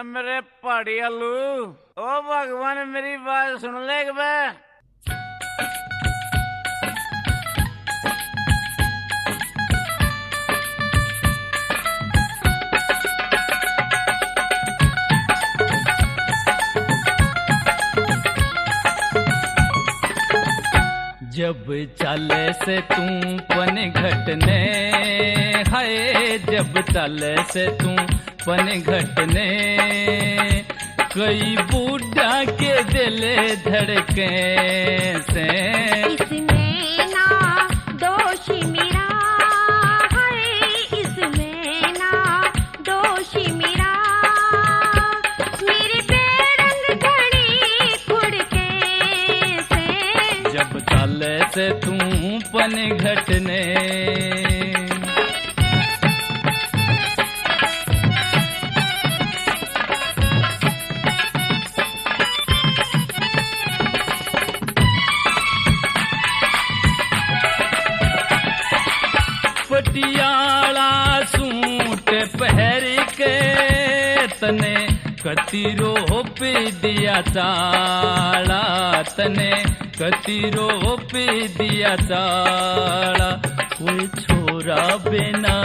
मेरे पहाड़ी आलू, ओ भगवान मेरी बात सुन ले एक बार। जब चाले से तू पन घटने, हाय जब चाले से तू पन घटने, कई बूढ़ा के दिले धड़के से। इसमें ना दोषी मेरा, हाय इसमें ना दोषी मेरा, मेरी बेरंग घड़ी खुड़के से। जब चाले से तू पन घटने, पटियाला सूट पहर के तने कतीरो पे दिया चाला, तने कतीरो पे दिया चाला। कोई छोरा बिना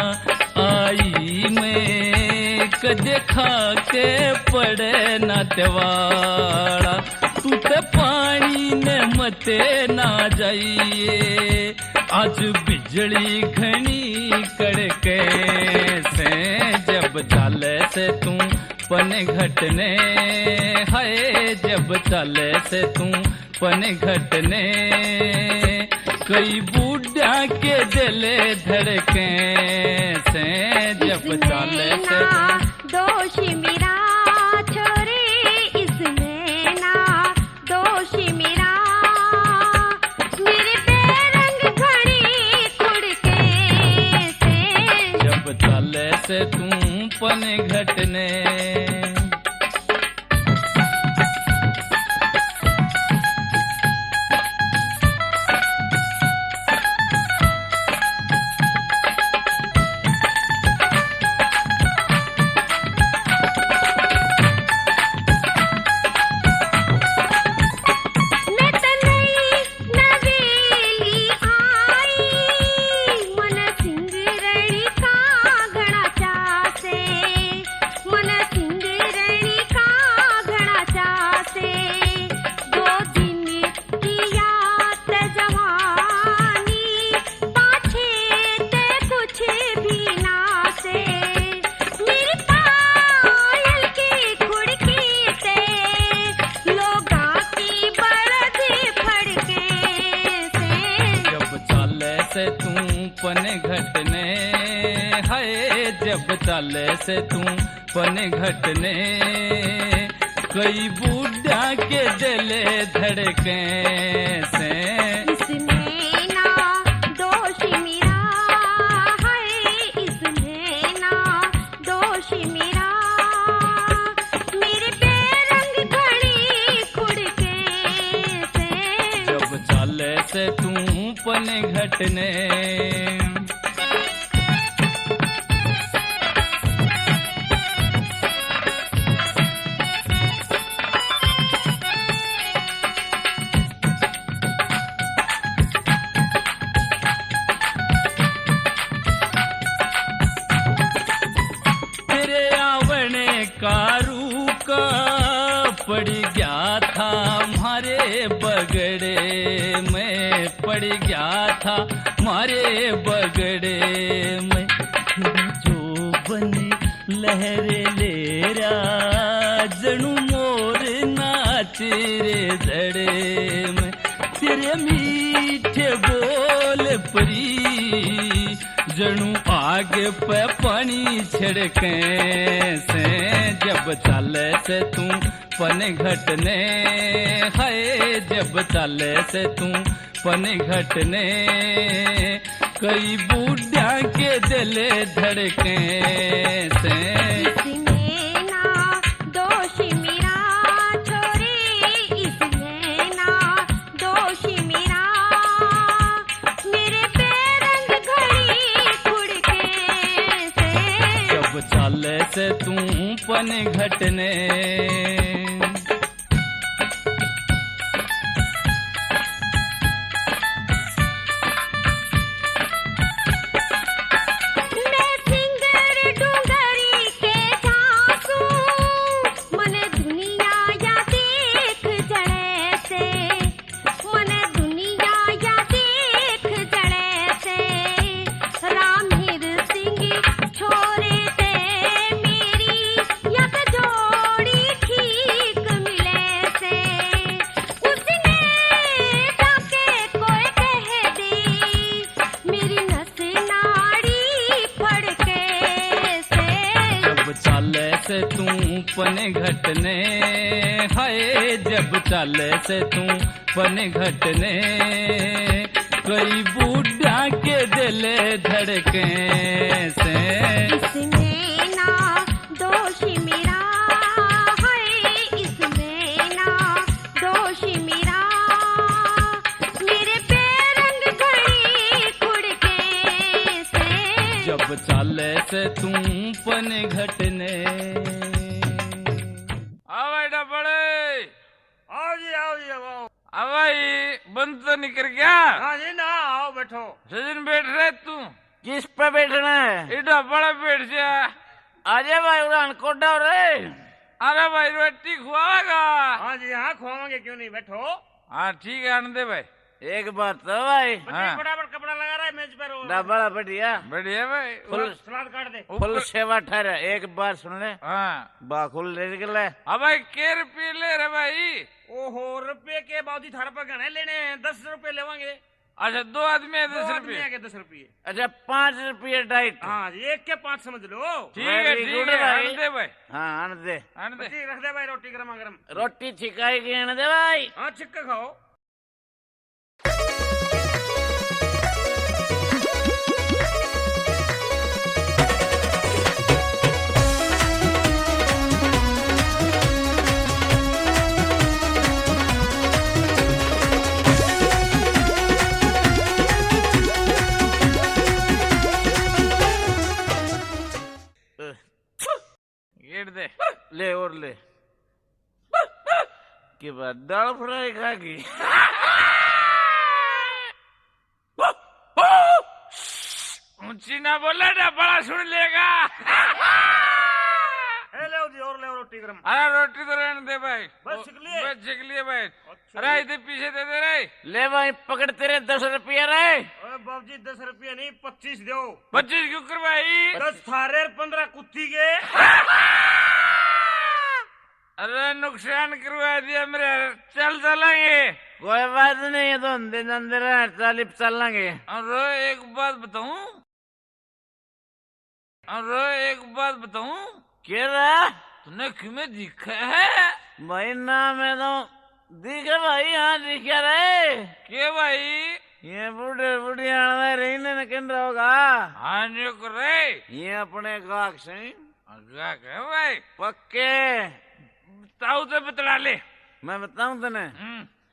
आई में कदे खा के पड़े न तेवाड़ा, तू ते पानी ने मते ना जाइए, आज बिजली घनी कड़के से। जब चाले से तू पन घटने, हाय जब चाले से तू पन घटने, कई बूढ़ा के दिले धड़के से। जब चाले से दोषी मेरा छोरे, इसमें ना दोषी मेरा, मेरे बेरंग घड़ी खुड़के से। जब चाले से तू पन घटने, पन घटने, हाय जब चाले से तू पन घटने, कई बूढ़ा के दिले धड़के से। इसमें ना दोषी मेरा, हाय इसमें ना दोषी मेरा, मेरे बेरंग घड़ी खुड़के से। जब चाले से तू पन घटने, तेरे आवने कारू का पड़ गया था मारे बगड़े में, पड़ गया था मारे बगड़े में। जो बने लहरे ले रहा जणू मोर नाच रे धड़े में, तेरे मीठे बोल परी जणू आगे पे पानी छिड़के से। जब चाले से तू पन घटने, हाय जब चाले से तू पन घटने, कई बूढ़ा के दिले धड़के से। इसमें ना दोषी मेरा छोरे, इसमें ना दोषी मेरा, मेरे बेरंग घड़ी खुड़के से। जब चाले से तू पन घटने। मैं सिंगर डूंगरी के झांकू, मने दुनिया या देख जड़े से, मने दुनिया या देख जड़े से। रामहीर सिंह छोरे ते मेरी या तो जोड़ी ठीक मिले से। उसने जाके कोई कह दी मेरी नस नाड़ी फड़के से। जब चाले से तू पन घटने, हाय जब चाले से तू पन घटने। कई बूढ़ा के दिल धड़के से। इसमें ना दोष मेरा है, इसमें ना दोष मेरा। मेरे पैरंग घड़ी खुड़के से। जब चाले से तू पन घटने। आओ भाई डबड़े, आओ जी आओ जी आओ। अब भाई बंद तो नहीं कर गया? हाँ जी ना, आओ बैठो। सजन बैठ रहे तू? किस पे बैठना है? ये डबड़ा बैठ जा। आजा भाई उड़ान कोडा रे। अरे भाई रोटी खुआएगा? हाँ जी हाँ, खुआवांगे, क्यों नहीं, बैठो। हाँ ठीक है, आने दे भाई। एक बात तो भाई, हाँ। बराबर कपड़ा लगा रहा है मेज पर। डबड़ा बढ़िया बढ़िया भाई। फुल सलाद काट दे। फुल सेवा ठहरा। एक बार सुन ले, हाँ बाकुल ले गए। अब भाई के रुपये ले रहे भाई? ओहो, रुपये के बावजूद थार पर गणे लेने हैं, 10 रुपये लेवांगे। अच्छा, दो आदमी है, 10 आदमी रुपये। के 10 रुपये। अच्छा 5 रुपये डाइट। हाँ जी, 1 के 5 समझ लो। ठीक है Very ठीक good है, भाई। आने दे भाई, हाँ आने दे। आने दे। ठीक, रख दे भाई रोटी गरमा गरम। रोटी छिकाई की आने दे भाई। हाँ, छिक्का खाओ। गेट दे। ले और ले के बाद दाल फ्राई खा की। ऊंची ना बोला ना, बड़ा सुन लेगा। ले जी, और ले रोटी गरम। अरे रोटी तो रहने दे भाई। बस छिक लिए? बस छिक लिए भाई। अच्छा। अरे इधर पीछे दे दे रे। ले भाई पकड़ तेरे 10 रुपये रे। अरे बाबू जी, 10 रुपये नहीं, 25 दो। 25 क्यों कर भाई? 10 थारे, 15 कुत्ती के। अरे नुकसान करवा दिया मेरे। चल चलेंगे। कोई बात नहीं है, तो अंदर अंदर चालीप चलेंगे। अरे एक बात बताऊं? अरे एक बात बताऊं? क्या रहा? तूने किमें दिखा है? भाई नाम है तो दिखे भाई। हाँ दिखा रहे। के भाई? ये बूढ़े बूढ़ी आने रहने न किन होगा। हाँ जो कर रहे? ये अपने गाहक से क्या कहे भाई? पक्के। ताऊ तो बतला ले। मैं बताऊं तने,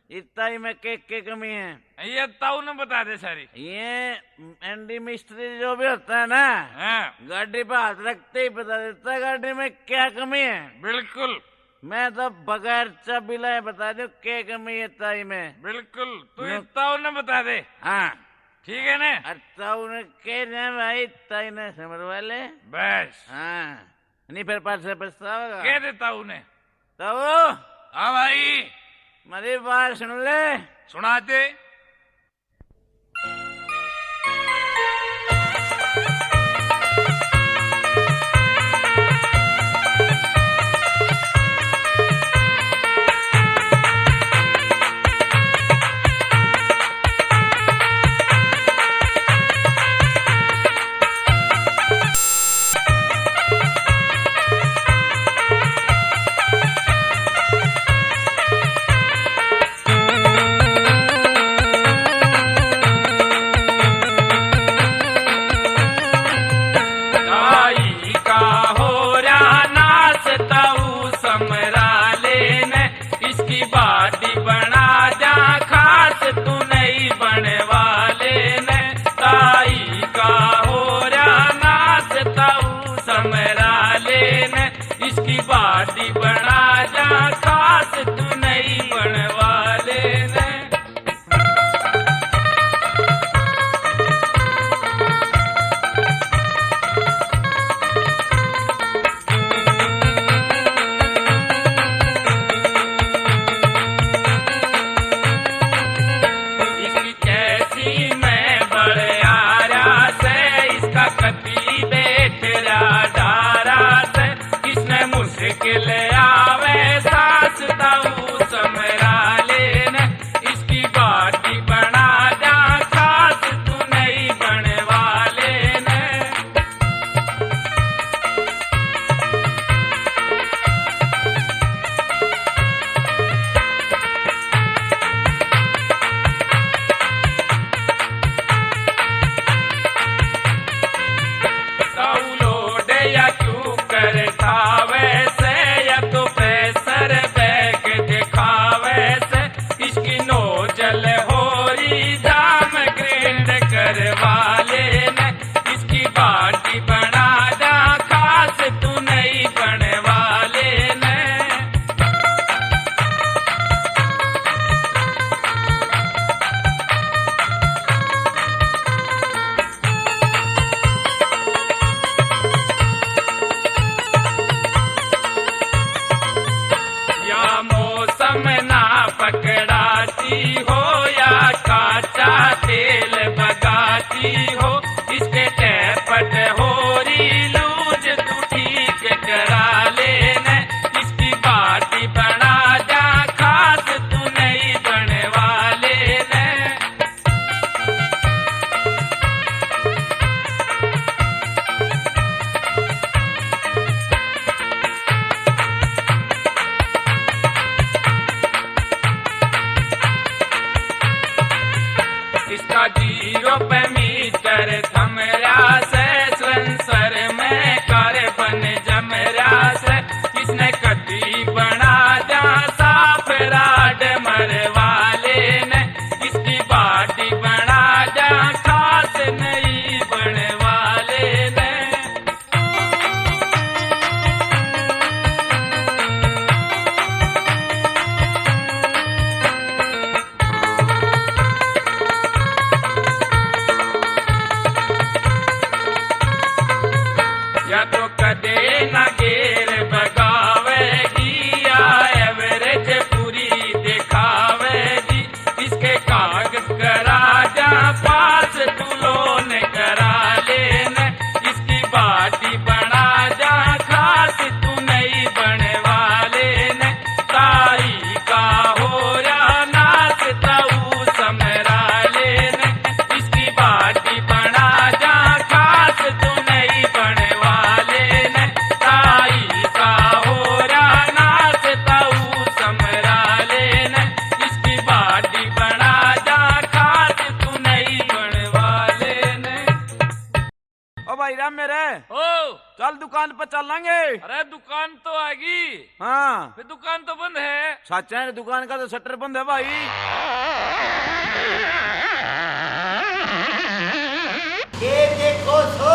इतना ही में केक की कमी है। ये ताऊ ने बता दे सारी। ये एंडी मिस्त्री जो भी होता है ना, हाँ गाड़ी पे हाथ रखते ही बता देता है गाड़ी में क्या कमी है। बिल्कुल मैं तो बगैर चाबी लाए बता दूं क्या कमी है ताई में। बिल्कुल, तू ये ताऊ ने बता दे। हाँ ठीक है ना? ताऊ ने कह रहे भाई, ताई ने समझ वाले। बस हाँ नहीं फिर पास से पछतावेगा। कह दे ताऊ ने। ताऊ हाँ भाई, मेरी बात सुन ले। सुना दे। बाटी बना जा खास तू नहीं बनवाले ने। इसकी कैसी मैं बड़ियारा से, इसका कति बेटरा डारा से, किसने मुश्किल आवे सास ताऊ समरा लेने। इसकी बाटी बना जा खास तू नहीं बनवाले ने। लोड या क्यों करता वैसे, या तो प्रेशर बैग दिखावे से। इसकी नोजल होरी जाम ग्रेड करवा लेने। इसकी बाटी बना जा खास तू नहीं बनवाले ने। या मौसम ना पकड़ाती हो, या काचा तेल बगाती हो। इसके टैपट होरी लूज तू ठीक करा लेने। इसकी बाटी बना जा खास तू नहीं बनवाले ने। इसका 0 पे मीटर थमरा से, संसर में कार्बन जमरा से। इसने कटी बना जा साफ राड मरवाले ने। इसकी बाटी बना जा खास नहीं बनवाले ने। या तो कदे न गेर बगावेगी, या एवरेज पूरी दिखावेगी। इसके कागज करा जा पास तू लोन करा लेने। इसकी बाटी बना जा खास तू नहीं बनवाले ने। ताई का हो या नाच ताऊ समरा लेने। इसकी बाटी बना जा खास तू नहीं बनवाले ने। ताई का हो या नाच ताऊ समरा लेने। इसकी बाटी बना जा खास तू नहीं बनवाले ने। ओ भाई राम मेरे, ओ चल दुकान पर चलेंगे। अरे दुकान तो आएगी, हाँ फिर दुकान तो बंद है। सच है, दुकान का तो शटर बंद है भाई। ये देखो सो